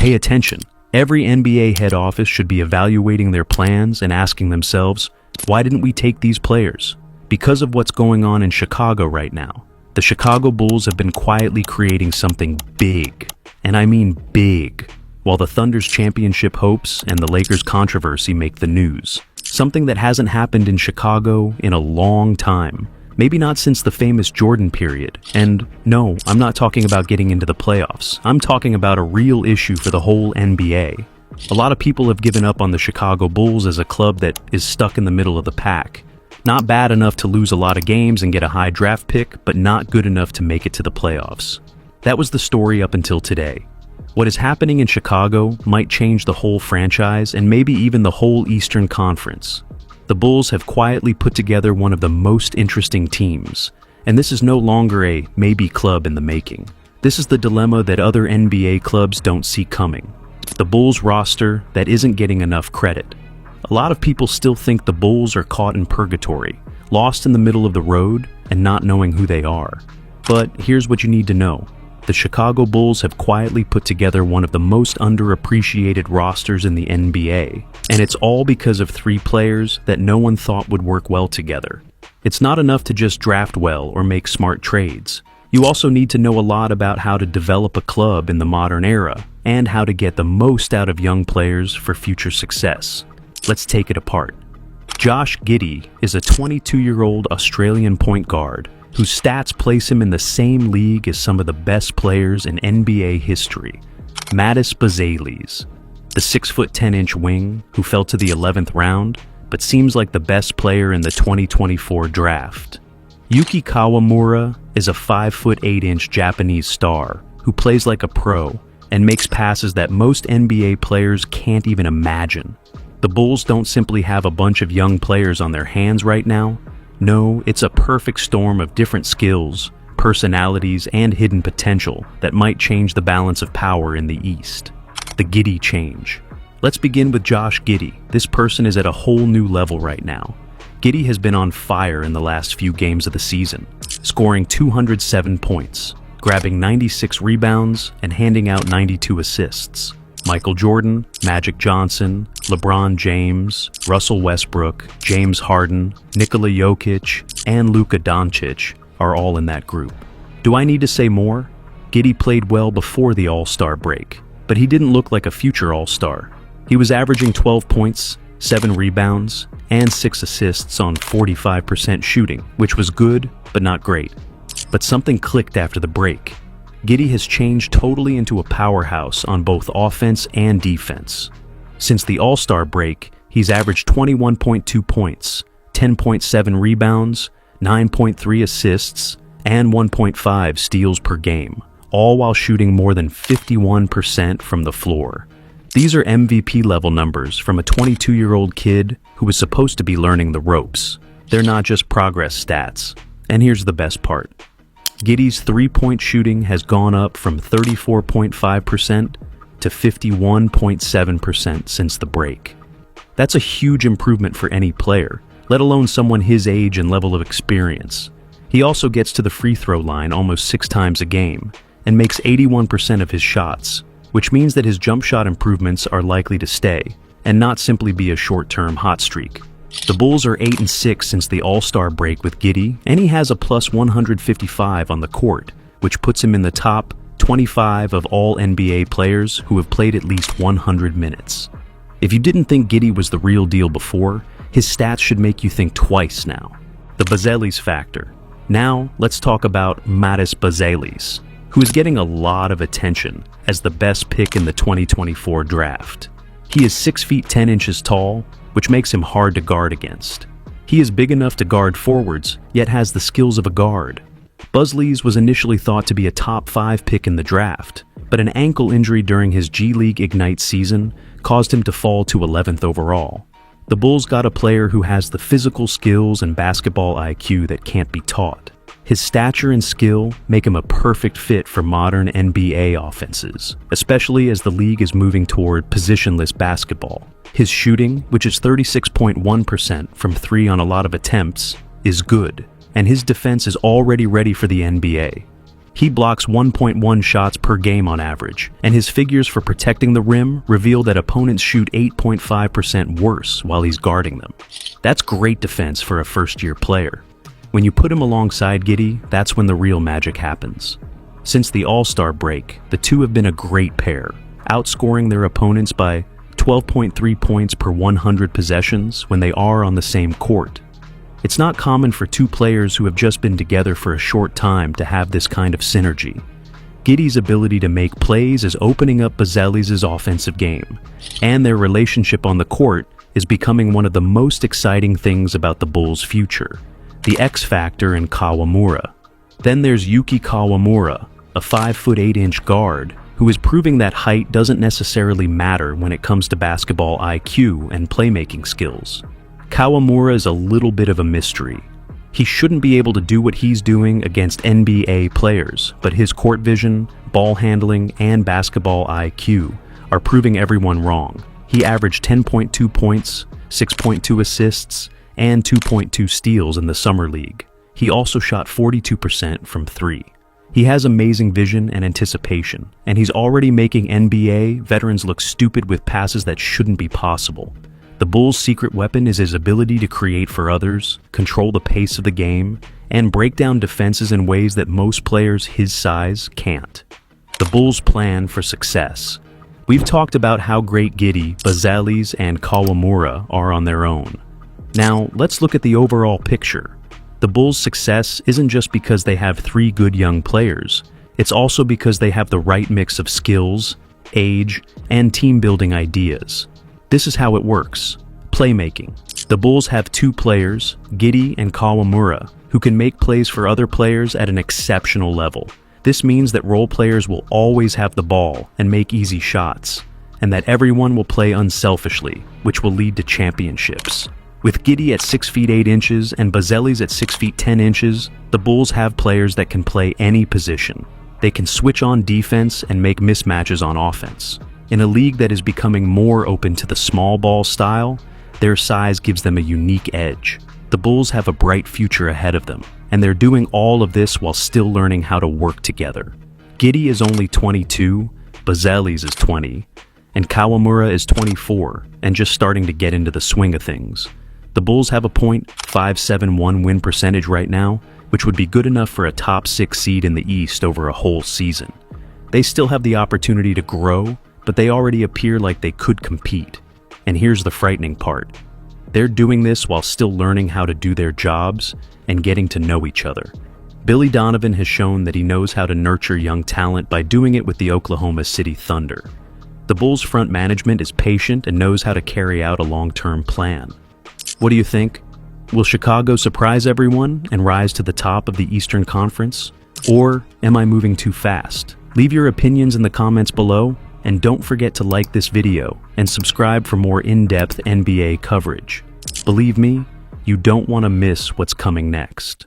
Pay attention. Every NBA head office should be evaluating their plans and asking themselves, why didn't we take these players? Because of what's going on in Chicago right now. The Chicago Bulls have been quietly creating something big, and I mean big, while the Thunder's championship hopes and the Lakers' controversy make the news. Something that hasn't happened in Chicago in a long time. Maybe not since the famous Jordan period. And no, I'm not talking about getting into the playoffs. I'm talking about a real issue for the whole NBA. A lot of people have given up on the Chicago Bulls as a club that is stuck in the middle of the pack. Not bad enough to lose a lot of games and get a high draft pick, but not good enough to make it to the playoffs. That was the story up until today. What is happening in Chicago might change the whole franchise and maybe even the whole Eastern Conference. The Bulls have quietly put together one of the most interesting teams, and this is no longer a maybe club in the making. This is the dilemma that other NBA clubs don't see coming. The Bulls roster that isn't getting enough credit. A lot of people still think the Bulls are caught in purgatory, lost in the middle of the road and not knowing who they are. But here's what you need to know. The Chicago Bulls have quietly put together one of the most underappreciated rosters in the NBA, and it's all because of 3 players that no one thought would work well together. It's not enough to just draft well or make smart trades. You also need to know a lot about how to develop a club in the modern era and how to get the most out of young players for future success. Let's take it apart. Josh Giddey is a 22-year-old Australian point guard whose stats place him in the same league as some of the best players in NBA history. Mattis Bazelis, the 6'10" wing who fell to the 11th round, but seems like the best player in the 2024 draft. Yuki Kawamura is a 5'8" Japanese star who plays like a pro and makes passes that most NBA players can't even imagine. The Bulls don't simply have a bunch of young players on their hands right now. No, it's a perfect storm of different skills, personalities, and hidden potential that might change the balance of power in the East. The Giddey change. Let's begin with Josh Giddey. This person is at a whole new level right now. Giddey has been on fire in the last few games of the season, scoring 207 points, grabbing 96 rebounds, and handing out 92 assists. Michael Jordan, Magic Johnson, LeBron James, Russell Westbrook, James Harden, Nikola Jokic, and Luka Doncic are all in that group. Do I need to say more? Giddey played well before the All-Star break, but he didn't look like a future All-Star. He was averaging 12 points, 7 rebounds, and 6 assists on 45% shooting, which was good, but not great. But something clicked after the break. Giddey has changed totally into a powerhouse on both offense and defense. Since the All-Star break, he's averaged 21.2 points, 10.7 rebounds, 9.3 assists, and 1.5 steals per game, all while shooting more than 51% from the floor. These are MVP-level numbers from a 22-year-old kid who was supposed to be learning the ropes. They're not just progress stats. And here's the best part. Giddey's three-point shooting has gone up from 34.5% to 51.7% since the break. That's a huge improvement for any player, let alone someone his age and level of experience. He also gets to the free throw line almost 6 times a game and makes 81% of his shots, which means that his jump shot improvements are likely to stay and not simply be a short-term hot streak. The Bulls are 8-6 since the All-Star break with Giddey, and he has a plus 155 on the court, which puts him in the top 25 of all NBA players who have played at least 100 minutes. If you didn't think Giddey was the real deal before, his stats should make you think twice now. The Bazelis factor. Now, let's talk about Mattis Bazelis, who is getting a lot of attention as the best pick in the 2024 draft. He is 6 feet 10 inches tall, which makes him hard to guard against. He is big enough to guard forwards, yet has the skills of a guard. Bazelis was initially thought to be a top 5 pick in the draft, but an ankle injury during his G League Ignite season caused him to fall to 11th overall. The Bulls got a player who has the physical skills and basketball IQ that can't be taught. His stature and skill make him a perfect fit for modern NBA offenses, especially as the league is moving toward positionless basketball. His shooting, which is 36.1% from 3 on a lot of attempts, is good, and his defense is already ready for the NBA. He blocks 1.1 shots per game on average, and his figures for protecting the rim reveal that opponents shoot 8.5% worse while he's guarding them. That's great defense for a first-year player. When you put him alongside Giddey, that's when the real magic happens. Since the All-Star break, the two have been a great pair, outscoring their opponents by 12.3 points per 100 possessions when they are on the same court. It's not common for two players who have just been together for a short time to have this kind of synergy. Giddey's ability to make plays is opening up Bazelis' offensive game, and their relationship on the court is becoming one of the most exciting things about the Bulls' future, the X factor in Kawamura. Then there's Yuki Kawamura, a 5'8" guard, who is proving that height doesn't necessarily matter when it comes to basketball IQ and playmaking skills. Kawamura is a little bit of a mystery. He shouldn't be able to do what he's doing against NBA players, but his court vision, ball handling, and basketball IQ are proving everyone wrong. He averaged 10.2 points, 6.2 assists, and 2.2 steals in the Summer League. He also shot 42% from three. He has amazing vision and anticipation, and he's already making NBA veterans look stupid with passes that shouldn't be possible. The Bulls' secret weapon is his ability to create for others, control the pace of the game, and break down defenses in ways that most players his size can't. The Bulls' plan for success. We've talked about how great Giddey, Bazelis, and Kawamura are on their own. Now, let's look at the overall picture. The Bulls' success isn't just because they have three good young players. It's also because they have the right mix of skills, age, and team-building ideas. This is how it works. Playmaking. The Bulls have two players, Giddey and Kawamura, who can make plays for other players at an exceptional level. This means that role players will always have the ball and make easy shots, and that everyone will play unselfishly, which will lead to championships. With Giddey at 6 feet 8 inches and Bazelis at 6 feet 10 inches, the Bulls have players that can play any position. They can switch on defense and make mismatches on offense. In a league that is becoming more open to the small ball style, their size gives them a unique edge. The Bulls have a bright future ahead of them, and they're doing all of this while still learning how to work together. Giddey is only 22, Bazelis is 20, and Kawamura is 24 and just starting to get into the swing of things. The Bulls have a .571 win percentage right now, which would be good enough for a top 6 seed in the East over a whole season. They still have the opportunity to grow, but they already appear like they could compete. And here's the frightening part. They're doing this while still learning how to do their jobs and getting to know each other. Billy Donovan has shown that he knows how to nurture young talent by doing it with the Oklahoma City Thunder. The Bulls' front management is patient and knows how to carry out a long-term plan. What do you think? Will Chicago surprise everyone and rise to the top of the Eastern Conference? Or am I moving too fast? Leave your opinions in the comments below, and don't forget to like this video and subscribe for more in-depth NBA coverage. Believe me, you don't want to miss what's coming next.